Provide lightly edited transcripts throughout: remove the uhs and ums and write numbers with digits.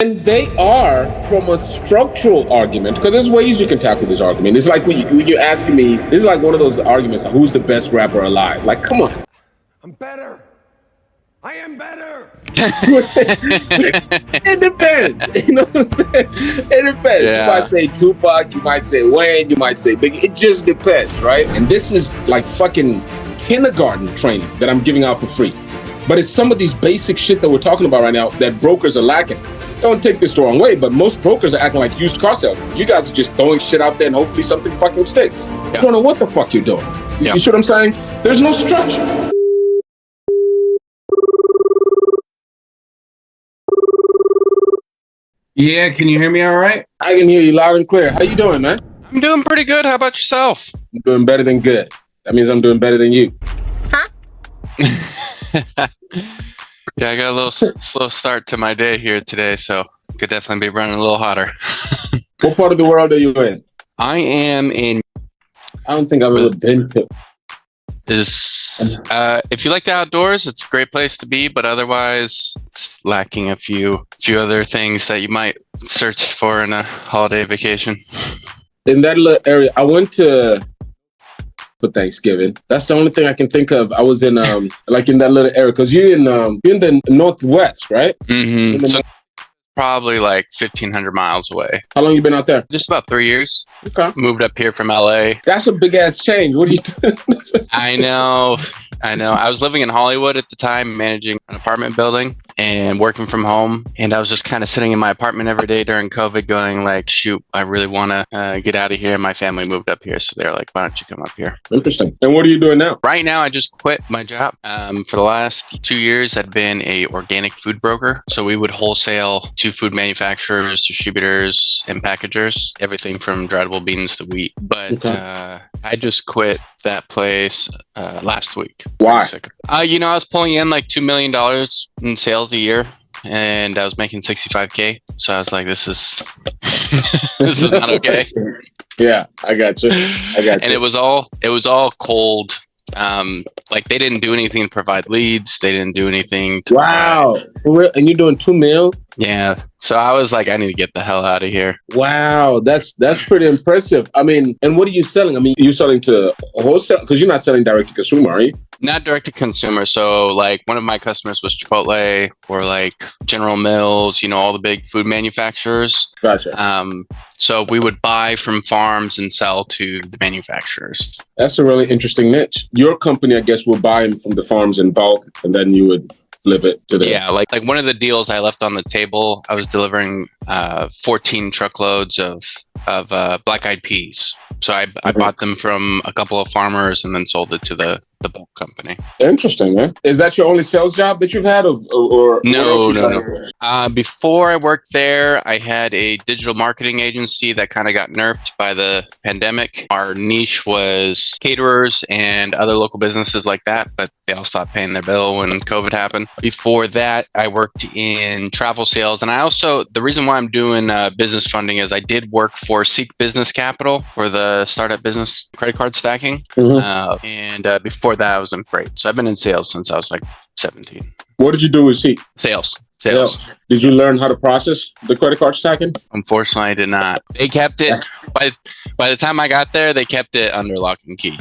And they are from a structural argument, because there's ways you can tackle this argument. It's like when you're asking me, this is like one of those arguments, like, who's the best rapper alive? Like, come on. I'm better. I am better. It depends. You know what I'm saying? It depends. Yeah. You might say Tupac, you might say Wayne, you might say Biggie. It just depends, right? And this is like fucking kindergarten training that I'm giving out for free. But it's some of these basic shit that we're talking about right now that brokers are lacking. Don't take this the wrong way, but most brokers are acting like used car salesmen. You guys are just throwing shit out there and hopefully something fucking sticks. Yeah. You don't know what the fuck you're doing. Yeah. You see what I'm saying? There's no structure. Yeah, can you hear me all right? I can hear you loud and clear. How you doing, man? I'm doing pretty good. How about yourself? I'm doing better than good. That means I'm doing better than you. Yeah, I got a little slow start to my day here today, so could definitely be running a little hotter. What part of the world are you in? I am in. I don't think I've ever been to. If you like the outdoors, it's a great place to be, but otherwise, it's lacking a few other things that you might search for in a holiday vacation. In that little area, I went to for Thanksgiving. That's the only thing I can think of. I was in like in that little area, because you're in the Northwest, right? Mm-hmm. So probably like 1,500 miles away. How long you been out there? Just about 3 years. Okay. Moved up here from LA. That's a big ass change. What are you doing? I know. I was living in Hollywood at the time, managing an apartment building and working from home. And I was just kind of sitting in my apartment every day during COVID going like, shoot, I really want to get out of here. My family moved up here. So they're like, why don't you come up here? Interesting. And what are you doing now? Right now, I just quit my job. For the last 2 years, I'd been a organic food broker. So we would wholesale to food manufacturers, distributors, and packagers, everything from dry beans to wheat. But okay. I just quit that place last week. Why? I was pulling in like $2 million in sales a year, and I was making $65K. So I was like, this is this is not okay. Yeah, I got you. And it was all cold. Like they didn't do anything to provide leads. They didn't do anything to For real? And you're doing $2 million? Yeah. So I was like, I need to get the hell out of here. Wow, that's pretty impressive. I mean, and what are you selling? I mean, you're selling to wholesale, because you're not selling direct to consumer, are you? Not direct to consumer. So like one of my customers was Chipotle or like General Mills, all the big food manufacturers. Gotcha. So we would buy from farms and sell to the manufacturers. That's a really interesting niche. Your company, I guess, will buy them from the farms in bulk, and then you would flip it to the... Yeah, like one of the deals I left on the table, I was delivering 14 truckloads of black-eyed peas. So I bought them from a couple of farmers and then sold it to the bulk company. Interesting, man. Is that your only sales job that you've had, or No. Before I worked there, I had a digital marketing agency that kind of got nerfed by the pandemic. Our niche was caterers and other local businesses like that, but they all stopped paying their bill when COVID happened. Before that, I worked in travel sales. And I also, the reason why I'm doing business funding is I did work for Seek Business Capital for the startup business credit card stacking. Mm-hmm. And before that, I was in freight. So I've been in sales since I was like 17. What did you do with Seek? Sales. Did you learn how to process the credit card stacking? Unfortunately, I did not. They kept it, by the time I got there, they kept it under lock and key.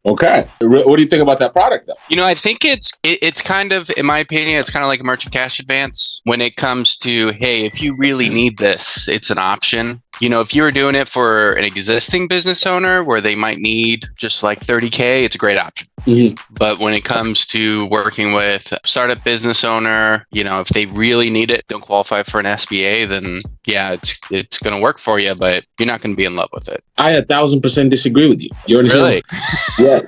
Okay. What do you think about that product, though? I think it's kind of, in my opinion, it's kind of like a merchant cash advance when it comes to, hey, if you really need this, it's an option. If you were doing it for an existing business owner where they might need just like $30K, it's a great option. Mm-hmm. But when it comes to working with a startup business owner, if they really need it, don't qualify for an SBA, then yeah, it's going to work for you, but you're not going to be in love with it. I 1,000% disagree with you. You're really? Yeah.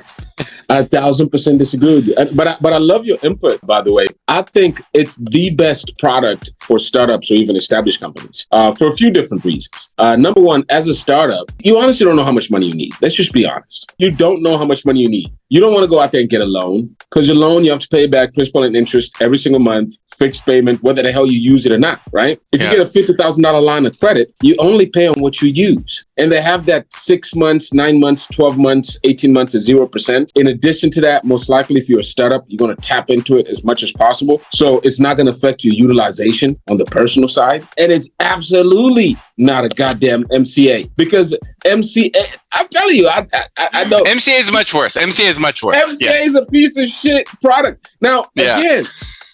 I 1,000% disagree with you. But I love your input, by the way. I think it's the best product for startups or even established companies for a few different reasons. Number one, as a startup, you honestly don't know how much money you need. Let's just be honest. You don't know how much money you need. You don't want to go out there and get a loan, because your loan, you have to pay back principal and interest every single month, fixed payment, whether the hell you use it or not, right? If you get a $50,000 line of credit, you only pay on what you use. And they have that 6 months, 9 months, 12 months, 18 months at 0%. 10%. In addition to that, most likely if you're a startup, you're going to tap into it as much as possible. So it's not going to affect your utilization on the personal side. And it's absolutely not a goddamn MCA, because MCA, I'm telling you, I know. MCA is much worse. MCA is much worse. MCA is a piece of shit product. Now, again,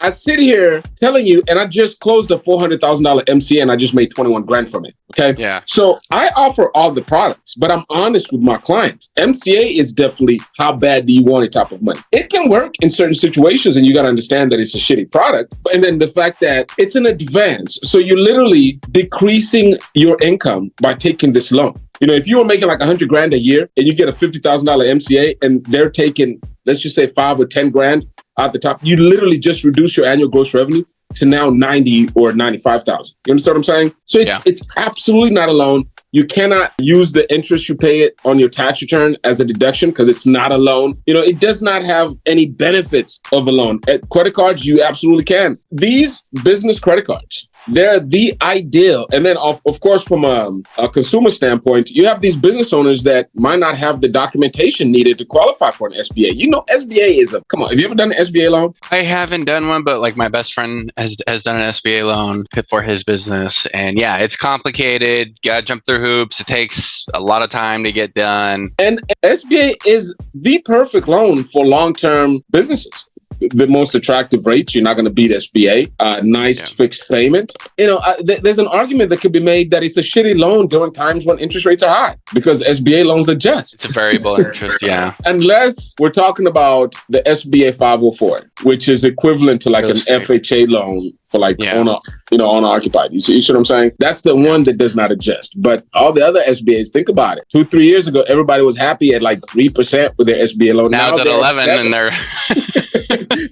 I sit here telling you, and I just closed a $400,000 MCA and I just made 21 grand from it. Okay. Yeah. So I offer all the products, but I'm honest with my clients. MCA is definitely how bad do you want it type of money. It can work in certain situations, and you got to understand that it's a shitty product. And then the fact that it's an advance. So you're literally decreasing your income by taking this loan. You know, if you were making like 100 grand a year and you get a $50,000 MCA and they're taking, let's just say 5 or 10 grand at the top, you literally just reduce your annual gross revenue to now 90 or 95,000. You understand what I'm saying? So it's absolutely not a loan. You cannot use the interest you pay it on your tax return as a deduction because it's not a loan. You know, it does not have any benefits of a loan. At credit cards, you absolutely can. These business credit cards, they're the ideal. And then, of course, from a consumer standpoint, you have these business owners that might not have the documentation needed to qualify for an SBA. You know, SBA is come on, have you ever done an SBA loan? I haven't done one, but like my best friend has done an SBA loan for his business. And yeah, it's complicated. You gotta jump through hoops. It takes a lot of time to get done. And SBA is the perfect loan for long-term businesses. The most attractive rates. You're not going to beat SBA. Nice fixed payment. You know, there's an argument that could be made that it's a shitty loan during times when interest rates are high because SBA loans adjust. It's a variable interest, yeah. Unless we're talking about the SBA 504, which is equivalent to like an FHA loan for like owner occupied. You see what I'm saying? That's the one that does not adjust. But all the other SBAs, think about it. 2-3 years ago, everybody was happy at like 3% with their SBA loan. Now it's at 11 and they're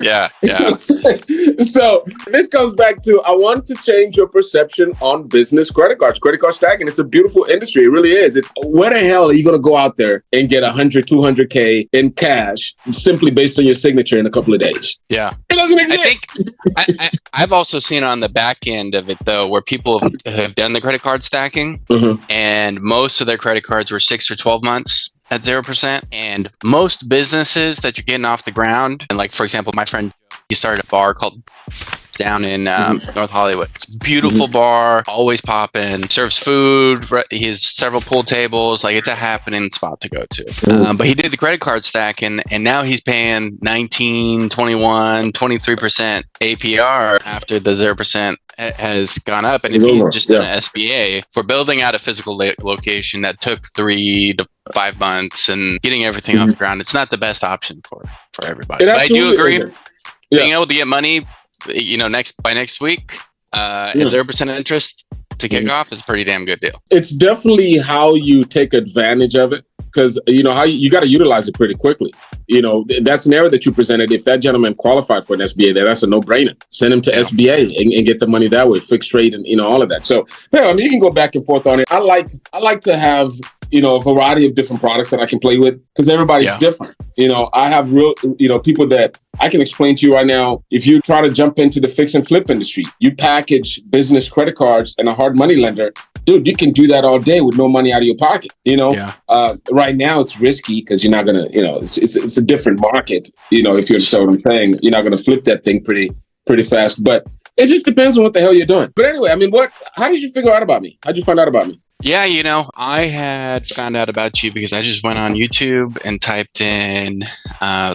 yeah. So this comes back to, I want to change your perception on business credit cards, credit card stacking. It's a beautiful industry. It really is. It's where the hell are you going to go out there and get 100, 200K in cash simply based on your signature in a couple of days? Yeah. It doesn't exist. I think I've also seen on the back end of it though, where people have done the credit card stacking and most of their credit cards were 6 or 12 months at 0%. And most businesses that you're getting off the ground, and like, for example, my friend, he started a bar called down in North Hollywood. Beautiful bar, always popping, serves food. He has several pool tables. Like, it's a happening spot to go to. But he did the credit card stack, and now he's paying 19, 21, 23% APR after the 0% has gone up. And if he just done an SBA for building out a physical location that took 3 to 5 months and getting everything off the ground, it's not the best option for everybody. But I do agree. Being able to get money, by next week, at 0% interest to kick off is a pretty damn good deal. It's definitely how you take advantage of it, because how you got to utilize it pretty quickly. That scenario that you presented, if that gentleman qualified for an SBA, then that's a no-brainer. Send him to SBA and get the money that way, fixed rate, and all of that. So, you can go back and forth on it. I like to have a variety of different products that I can play with, because everybody's different. I have real people that I can explain to you right now. If you try to jump into the fix and flip industry, you package business credit cards and a hard money lender, dude, you can do that all day with no money out of your pocket. Right now it's risky because you're not gonna, it's a different market. If you understand what I'm saying, you're not gonna flip that thing pretty fast. But it just depends on what the hell you're doing. But anyway, how did you figure out about me? How'd you find out about me? Yeah, I had found out about you because I just went on YouTube and typed in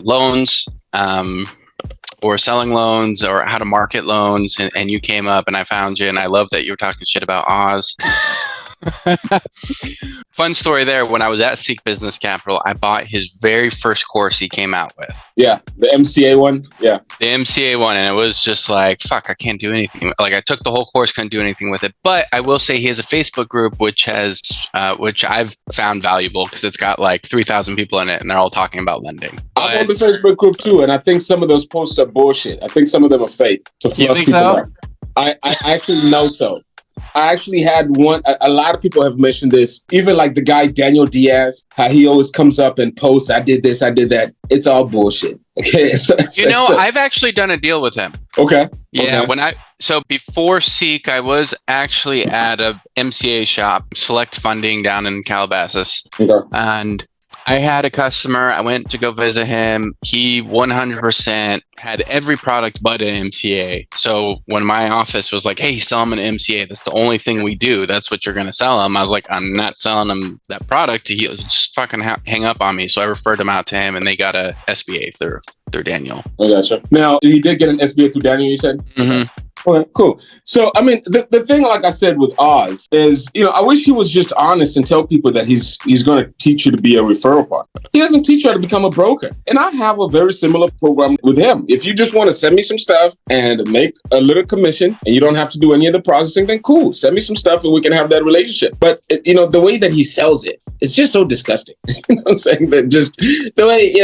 loans or selling loans or how to market loans, and you came up and I found you, and I love that you were talking shit about Oz. Fun story there. When I was at Seek Business Capital, I bought his very first course he came out with. Yeah, the MCA one. Yeah, the MCA one, and it was just like, fuck, I can't do anything. Like, I took the whole course, couldn't do anything with it. But I will say he has a Facebook group which I've found valuable because it's got like 3,000 people in it, and they're all talking about lending. I'm on the Facebook group too, and I think some of those posts are bullshit. I think some of them are fake to fluff people up. I actually know so. I actually had one. A lot of people have mentioned this. Even like the guy Daniel Diaz, how he always comes up and posts, "I did this, I did that." It's all bullshit. Okay. I've actually done a deal with him. Okay. Yeah. Okay. Before Seek, I was actually at a MCA shop, Select Funding, down in Calabasas, and I had a customer, I went to go visit him. He 100% had every product but an MCA. So when my office was like, hey, sell him an MCA, that's the only thing we do. That's what you're going to sell him. I was like, I'm not selling him that product. He was just fucking hang up on me. So I referred him out to him and they got a SBA through Daniel. I gotcha. Now, he did get an SBA through Daniel, you said? Mm-hmm. Okay, cool. So, I mean, the thing, like I said, with Oz is, I wish he was just honest and tell people that he's going to teach you to be a referral partner. He doesn't teach you how to become a broker. And I have a very similar program with him. If you just want to send me some stuff and make a little commission and you don't have to do any of the processing, then cool. Send me some stuff and we can have that relationship. But, the way that he sells it, it's just so disgusting. You know what I'm saying? That just the way,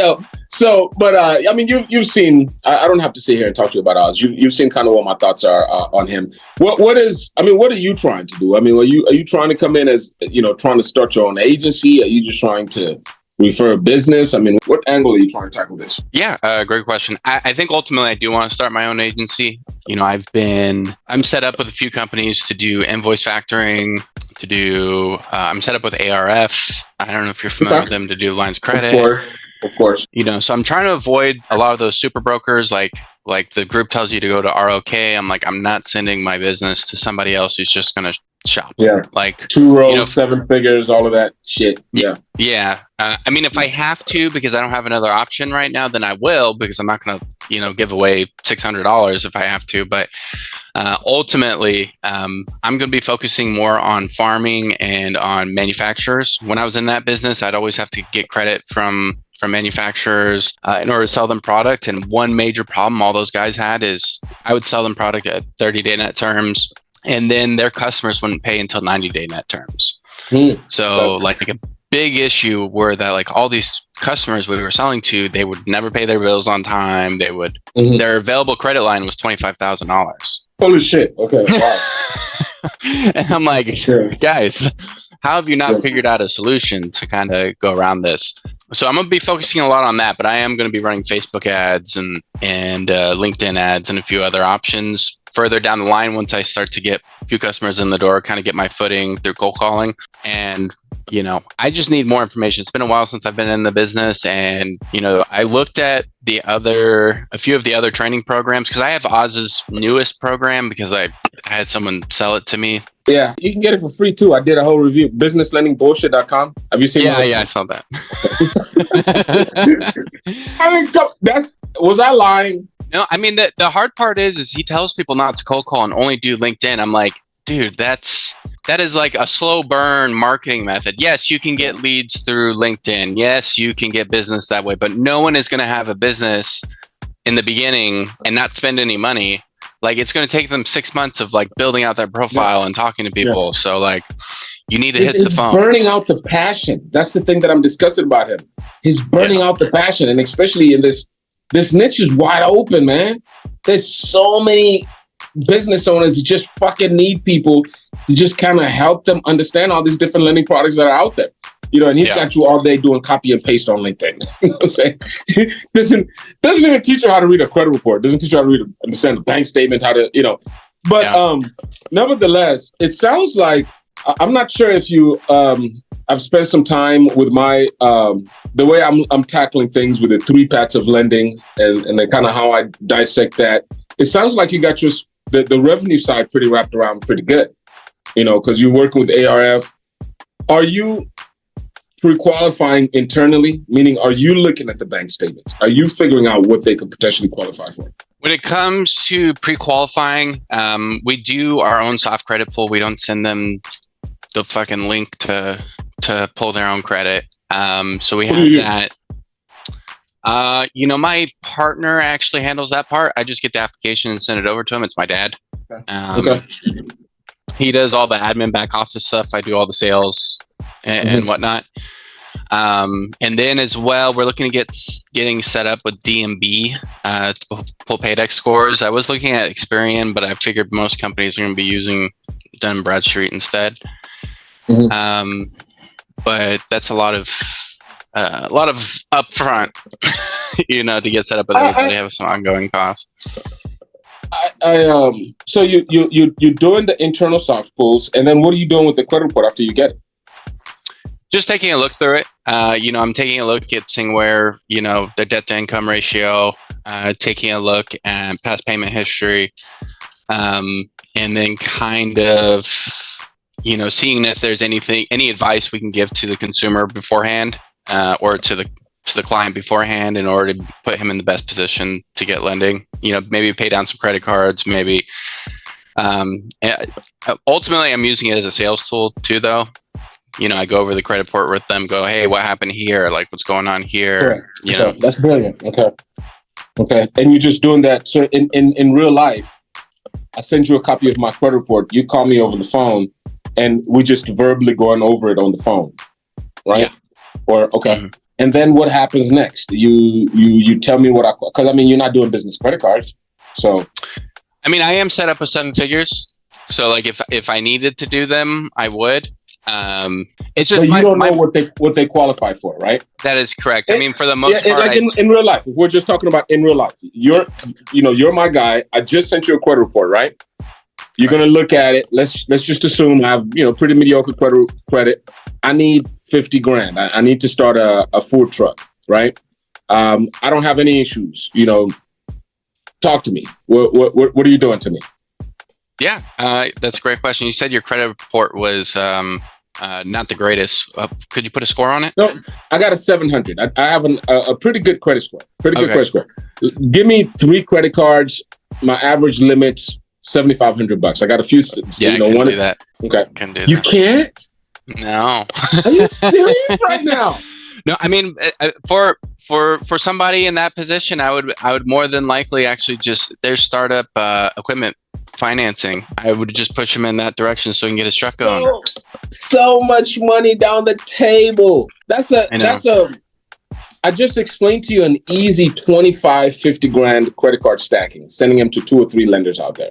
So, but I mean, you've seen. I don't have to sit here and talk to you about Oz. You've seen kind of what my thoughts are on him. What are you trying to do? I mean, are you trying to come in as trying to start your own agency? Are you just trying to refer a business? I mean, what angle are you trying to tackle this? Yeah, great question. I think ultimately I do want to start my own agency. I'm set up with a few companies to do invoice factoring. I'm set up with ARF. I don't know if you're familiar with them, to do lines of credit. Of course. So I'm trying to avoid a lot of those super brokers, like the group tells you to go to ROK. I'm like, I'm not sending my business to somebody else who's just going to shop. Yeah. Like 2 rows, 7 figures, all of that shit. Yeah. Yeah. I mean, if I have to, because I don't have another option right now, then I will, because I'm not going to, give away $600 if I have to. But ultimately, I'm going to be focusing more on farming and on manufacturers. When I was in that business, I'd always have to get credit from manufacturers in order to sell them product. And one major problem all those guys had is I would sell them product at 30-day net terms, and then their customers wouldn't pay until 90-day net terms. So like a big issue were that like all these customers we were selling to, they would never pay their bills on time. They would their available credit line was $25,000. Holy shit. Okay. Wow. And I'm like, guys, how have you not figured out a solution to kind of go around this? So I'm going to be focusing a lot on that, but I am going to be running Facebook ads and LinkedIn ads and a few other options further down the line once I start to get a few customers in the door, kind of get my footing through cold calling. And, I just need more information. It's been a while since I've been in the business. And, I looked at a few of the other training programs, because I have Oz's newest program because I had someone sell it to me. Yeah, you can get it for free too. I did a whole review, businesslendingbullshit.com. Have you seen that? Yeah, I saw that. I mean, was I lying? No, I mean, the hard part is he tells people not to cold call and only do LinkedIn. I'm like, dude, that is like a slow burn marketing method. Yes, you can get leads through LinkedIn. Yes, you can get business that way, but no one is going to have a business in the beginning and not spend any money. Like, it's going to take them 6 months of like building out that profile and talking to people. Yeah. So like, you need to hit the phone. Burning out the passion. That's the thing that I'm discussing about him. He's burning out the passion. And especially in this niche is wide open, man. There's so many business owners that just fucking need people to just kind of help them understand all these different lending products that are out there. And he's got you all day doing copy and paste on LinkedIn. You know what I'm saying? doesn't even teach you how to read a credit report. Doesn't teach you how to understand the bank statement, how to, But nevertheless, it sounds like, I'm not sure if you, I've spent some time with my, the way I'm tackling things with the 3 parts of lending and then kind of how I dissect that. It sounds like you got the revenue side pretty wrapped around pretty good, because you're working with ARF. Are you pre-qualifying internally? Meaning, are you looking at the bank statements? Are you figuring out what they could potentially qualify for? When it comes to pre-qualifying, we do our own soft credit pool. We don't send them the fucking link to pull their own credit. So we have that. My partner actually handles that part. I just get the application and send it over to him. It's my dad. Okay. He does all the admin back office stuff. I do all the sales and whatnot. And then as well, we're looking to getting set up with DMB to pull Paydex scores. I was looking at Experian, but I figured most companies are going to be using Dun & Bradstreet instead. But that's a lot of upfront, to get set up with everybody. Have some ongoing costs. So you're doing the internal soft pools, and then what are you doing with the credit report after you get it? Just taking a look through it. I'm taking a look at seeing where, the debt to income ratio, taking a look at past payment history, and then kind of, seeing if there's any advice we can give to the consumer beforehand, or to the client beforehand in order to put him in the best position to get lending. Maybe pay down some credit cards, maybe. Ultimately, I'm using it as a sales tool too, though. I go over the credit report with them, go, hey, what happened here? Like, what's going on here? Correct. Okay. That's brilliant. Okay. And you're just doing that. So in real life, I send you a copy of my credit report. You call me over the phone and we just verbally going over it on the phone. Right? Yeah. Okay. And then what happens next? You tell me because you're not doing business credit cards. So. I am set up with 7 figures. So like if I needed to do them, I would. It's just but you don't know what they qualify for, right? That is correct. For the most part, like in real life, if we're just talking about in real life, you're my guy. I just sent you a credit report, right? You're gonna look at it. Let's just assume I have pretty mediocre credit. I need 50 grand. I need to start a food truck, right? I don't have any issues. Talk to me. What are you doing to me? Yeah, that's a great question. You said your credit report was not the greatest. Could you put a score on it? No, I got a 700. I have a pretty good credit score. Credit score. Give me 3 credit cards. My average limit's $7,500. I got a few. Yeah, I can do that. Okay, can do you that. Can't? No. Are you serious right now? No, for somebody in that position, I would more than likely actually just their startup equipment financing. I would just push him in that direction so he can get his truck going. So much money down the table. I just explained to you an easy 25, 50 grand credit card stacking, sending them to 2 or 3 lenders out there.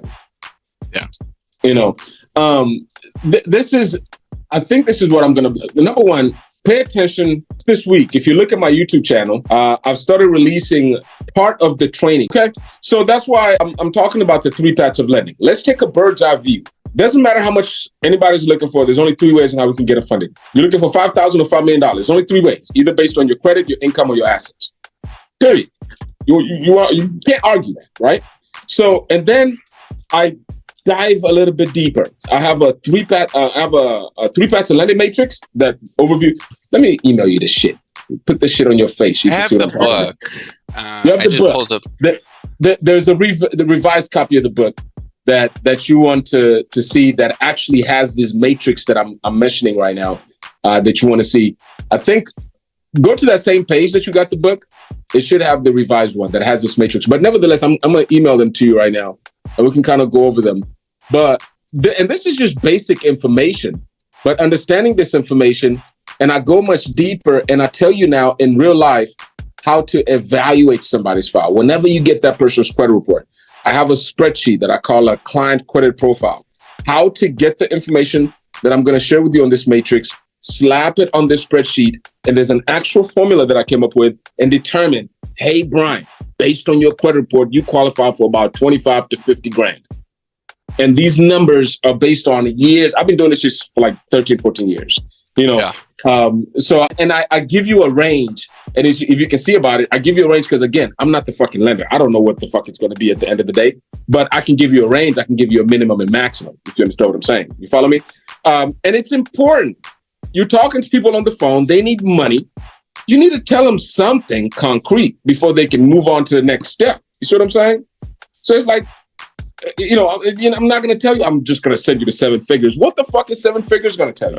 Yeah. I think this is what I'm going to, number one, pay attention this week. If you look at my YouTube channel, I've started releasing part of the training. Okay. So that's why I'm talking about the 3 paths of lending. Let's take a bird's eye view. Doesn't matter how much anybody's looking for. There's only 3 ways on how we can get it funded. You're looking for $5,000 or $5 million. There's only 3 ways, either based on your credit, your income, or your assets. Period. You can't argue that, right? So, and then I dive a little bit deeper. I have a 3 paths of lending matrix, that overview. Let me email you this shit. Put this shit on your face. I have the book. You have the book. There's the revised copy of the book that you want to see that actually has this matrix that I'm mentioning right now, that you want to see. I think go to that same page that you got the book. It should have the revised one that has this matrix. But nevertheless, I'm going to email them to you right now, and we can kind of go over them. But and this is just basic information. But understanding this information, and I go much deeper, and I tell you now in real life how to evaluate somebody's file. Whenever you get that person's credit report, I have a spreadsheet that I call a client credit profile. How to get the information that I'm going to share with you on this matrix, slap it on this spreadsheet, and there's an actual formula that I came up with and determine, hey, Brian, based on your credit report, you qualify for about 25 to 50 grand. And these numbers are based on years. I've been doing this just for like 13, 14 years, Yeah. So I give you a range. And if you can see about it, I give you a range because, again, I'm not the fucking lender. I don't know what the fuck it's going to be at the end of the day. But I can give you a range. I can give you a minimum and maximum, if you understand what I'm saying. You follow me? And it's important. You're talking to people on the phone. They need money. You need to tell them something concrete before they can move on to the next step. You see what I'm saying? So it's like, I'm not going to tell you, I'm just going to send you to 7 figures. What the fuck is 7 figures going to tell you?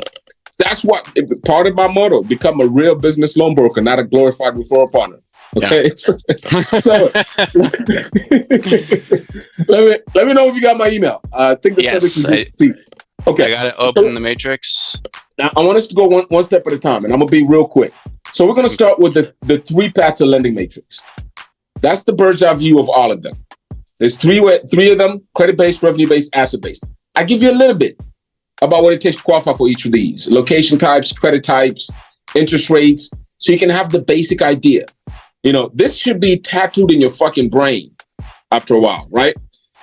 That's what part of my motto, become a real business loan broker, not a glorified referral partner. Okay. Yeah. So, let me know if you got my email. I think the yes, okay. I got it open in the matrix. Now I want us to go one step at a time, and I'm gonna be real quick. So we're gonna start with the 3 paths of lending matrix. That's the bird's eye view of all of them. There's 3 of them: credit-based, revenue-based, asset-based. I give you a little bit about what it takes to qualify for each of these: location types, credit types, interest rates, so you can have the basic idea. This should be tattooed in your fucking brain after a while, right?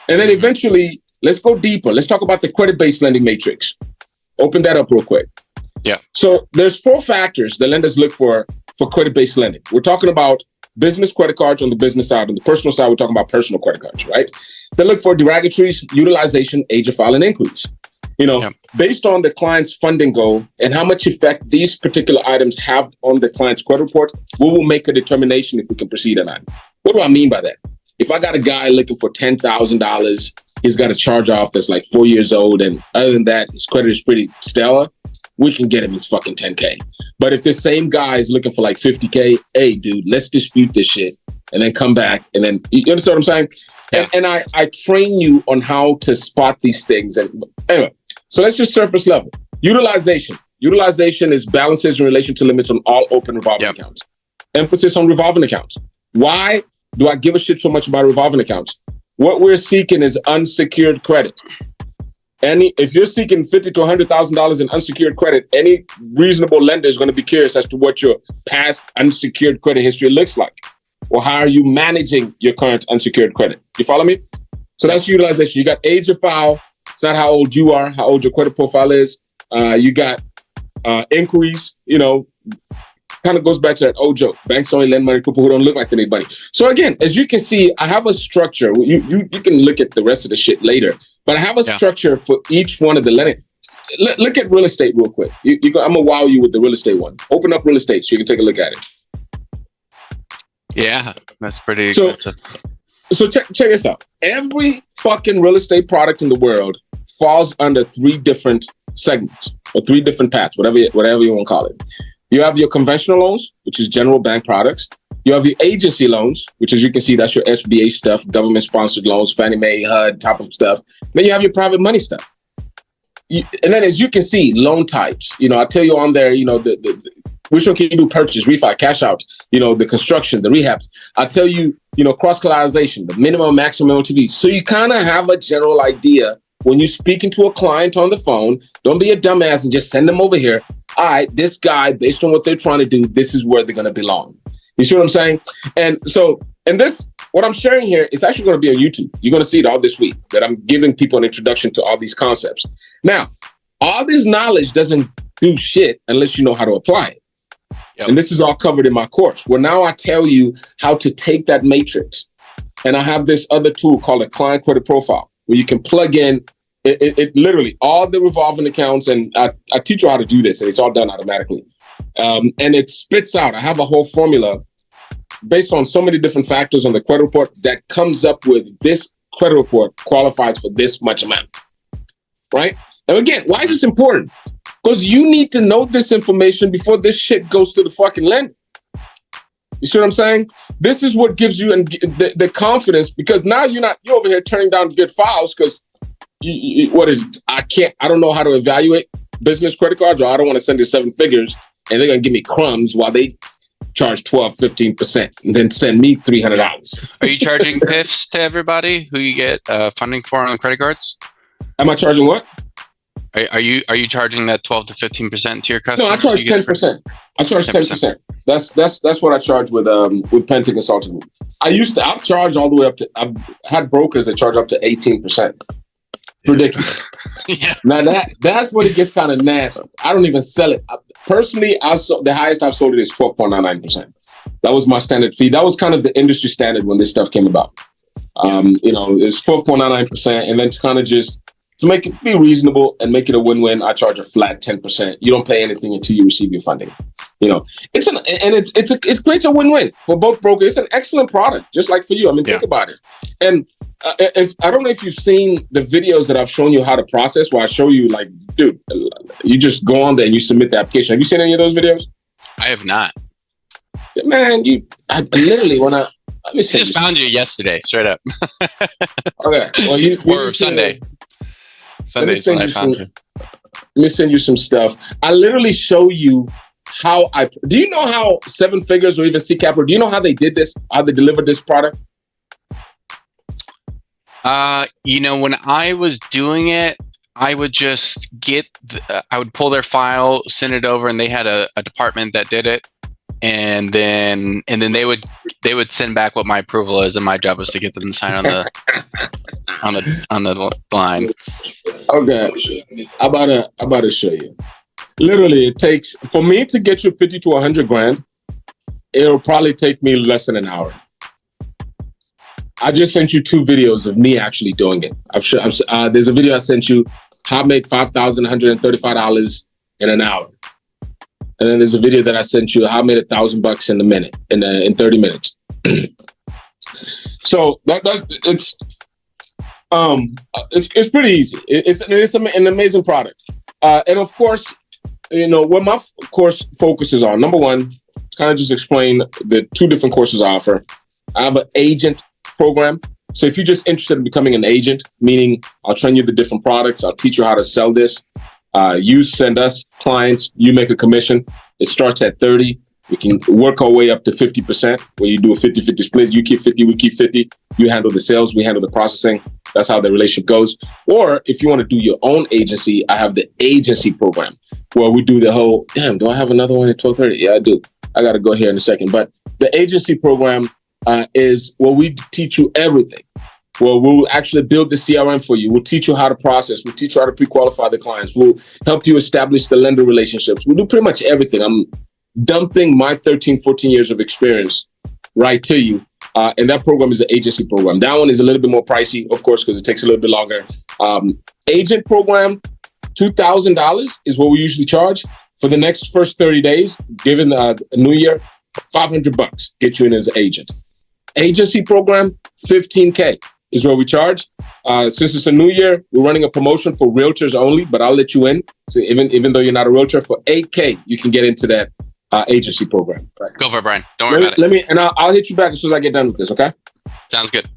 And then eventually, let's go deeper. Let's talk about the credit-based lending matrix. Open that up real quick. Yeah. So there's 4 factors the lenders look for credit-based lending. We're talking about business credit cards on the business side. On the personal side, we're talking about personal credit cards, right? They look for derogatories, utilization, age of file, and inquiries. Based on the client's funding goal and how much effect these particular items have on the client's credit report, we will make a determination if we can proceed or not. What do I mean by that? If I got a guy looking for $10,000, he's got a charge off that's like 4 years old, and other than that, his credit is pretty stellar, we can get him his fucking 10K. But if this same guy is looking for like 50K, hey, dude, let's dispute this shit and then come back. And then, you understand what I'm saying? Yeah. And I train you on how to spot these things. And anyway, so let's just surface level. Utilization. Utilization is balances in relation to limits on all open revolving accounts. Emphasis on revolving accounts. Why do I give a shit so much about revolving accounts? What we're seeking is unsecured credit. If you're seeking $50,000 to $100,000 in unsecured credit, any reasonable lender is going to be curious as to what your past unsecured credit history looks like, or how are you managing your current unsecured credit. You follow me? So that's utilization. You got age of file. It's not how old you are, how old your credit profile is. You got inquiries. Kind of goes back to that old joke. Banks only lend money to people who don't look like anybody. So again, as you can see, I have a structure. You can look at the rest of the shit later, but I have a structure for each one of the lending. Look at real estate real quick. I'm gonna wow you with the real estate one. Open up real estate so you can take a look at it. Yeah, that's pretty expensive. So check this out. Every fucking real estate product in the world falls under 3 different segments or 3 different paths, whatever you want to call it. You have your conventional loans, which is general bank products. You have your agency loans, which, as you can see, that's your SBA stuff, government-sponsored loans, Fannie Mae, HUD type of stuff. Then you have your private money stuff. And then, as you can see, loan types. I tell you on there, which one can you do purchase, refi, cash out, the construction, the rehabs. I tell you, cross-collateralization, the minimum, maximum LTV. So you kind of have a general idea when you're speaking to a client on the phone. Don't be a dumbass and just send them over here. All right, this guy, based on what they're trying to do, this is where they're going to belong. You see what I'm saying? And so, what I'm sharing here is actually going to be on YouTube. You're going to see it all this week, that I'm giving people an introduction to all these concepts. Now, all this knowledge doesn't do shit unless you know how to apply it. Yep. And this is all covered in my course, where now I tell you how to take that matrix. And I have this other tool called a client credit profile, where you can plug in it literally all the revolving accounts, and I teach you how to do this, and it's all done automatically. And it spits out. I have a whole formula based on so many different factors on the credit report that comes up with this credit report qualifies for this much amount, right? And again, why is this important? Because you need to know this information before this shit goes to the fucking lender. You see what I'm saying? This is what gives you the confidence, because now you're over here turning down good files because I don't know how to evaluate business credit cards, or I don't want to send you 7 figures and they're going to give me crumbs while they charge 12-15% and then send me $300. Are you charging PIFs to everybody who you get funding for on credit cards? Am I charging what? Are you charging that 12 to 15% to your customers? No, I charge 10%. I charge 10%. That's what I charge with Penton Consulting Group. I've charged all the way up to, I've had brokers that charge up to 18%. Ridiculous. Yeah. Now that's when it gets kind of nasty. I don't even sell it. Personally, the highest I've sold it is 12.99%. That was my standard fee. That was kind of the industry standard when this stuff came about. It's 12.99%, and then to kind of just to make it be reasonable and make it a win-win, I charge a flat 10%. You don't pay anything until you receive your funding. It creates a win-win for both brokers. It's an excellent product, just like for you. I mean, think about it. And if I don't know if you've seen the videos that I've shown you how to process, where I show you, like, dude, you just go on there and you submit the application. Have you seen any of those videos? I have not. Man, I literally when I just found you yesterday, straight up. Okay, well, or Sunday. Sunday's when I found you. Let me send you some stuff. I literally show you how do you know how 7 figures or even CCAP, do you know how they did this? How they delivered this product? When I was doing it, I would just I would pull their file, send it over, and they had a department that did it. And then they would send back what my approval is, and my job was to get them to sign on the on the line. Okay, I'm about to show you. Literally, it takes, for me to get you 50 to 100 grand, it'll probably take me less than an hour. I just sent you 2 videos of me actually doing it. There's a video I sent you, how to make $5,135 in an hour. And then there's a video that I sent you, how I made $1,000 in a minute, in 30 minutes. So it's pretty easy. It's an amazing product. And of course, what my course focuses on, number one, kind of just explain the 2 different courses I offer. I have an agent program. So if you're just interested in becoming an agent, meaning I'll train you the different products, I'll teach you how to sell this. You send us clients, you make a commission. It starts at 30. We can work our way up to 50%, where you do a 50-50 split. You keep 50, we keep 50. You handle the sales, we handle the processing. That's how the relationship goes. Or if you want to do your own agency, I have the agency program where we do the whole, damn, do I have another one at 12:30? Yeah, I do. I got to go here in a second. But the agency program is where we teach you everything. Well, we'll actually build the CRM for you. We'll teach you how to process. We'll teach you how to pre-qualify the clients. We'll help you establish the lender relationships. We'll do pretty much everything. I'm dumping my 13, 14 years of experience right to you. And that program is an agency program. That one is a little bit more pricey, of course, because it takes a little bit longer. Agent program, $2,000 is what we usually charge for the first 30 days, given a new year, $500, get you in as an agent. Agency program, $15K is what we charge. Since it's a new year, we're running a promotion for realtors only, but I'll let you in. So even though you're not a realtor, for $8K, you can get into that agency program. Right. Go for it, Brian. Don't worry about it. I'll hit you back as soon as I get done with this, okay? Sounds good.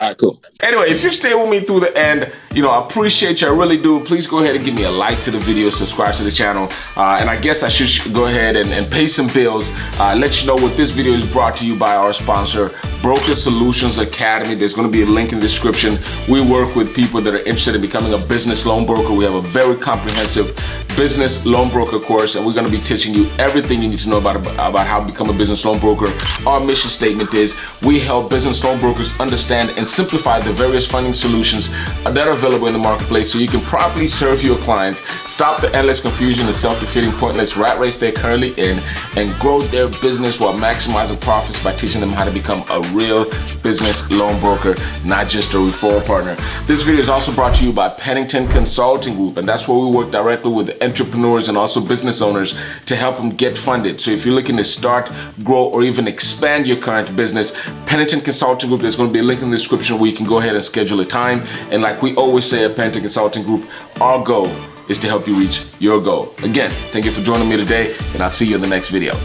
All right, cool. Anyway, if you stay with me through the end, I appreciate you. I really do. Please go ahead and give me a like to the video, subscribe to the channel. And I guess I should go ahead and pay some bills. Let you know what this video is brought to you by our sponsor, Broker Solutions Academy. There's going to be a link in the description. We work with people that are interested in becoming a business loan broker. We have a very comprehensive business loan broker course, and we're going to be teaching you everything you need to know about how to become a business loan broker. Our mission statement is we help business loan brokers understand and simplify the various funding solutions that are available in the marketplace so you can properly serve your clients, stop the endless confusion and self-defeating pointless rat race they're currently in, and grow their business while maximizing profits by teaching them how to become a real business loan broker, not just a referral partner. This video is also brought to you by Pennington Consulting Group, and that's where we work directly with entrepreneurs and also business owners to help them get funded. So if you're looking to start, grow, or even expand your current business, Pennington Consulting Group, there's going to be a link in the description where you can go ahead and schedule a time. And like we always say at Pennington Consulting Group, our goal is to help you reach your goal. Again, thank you for joining me today, and I'll see you in the next video.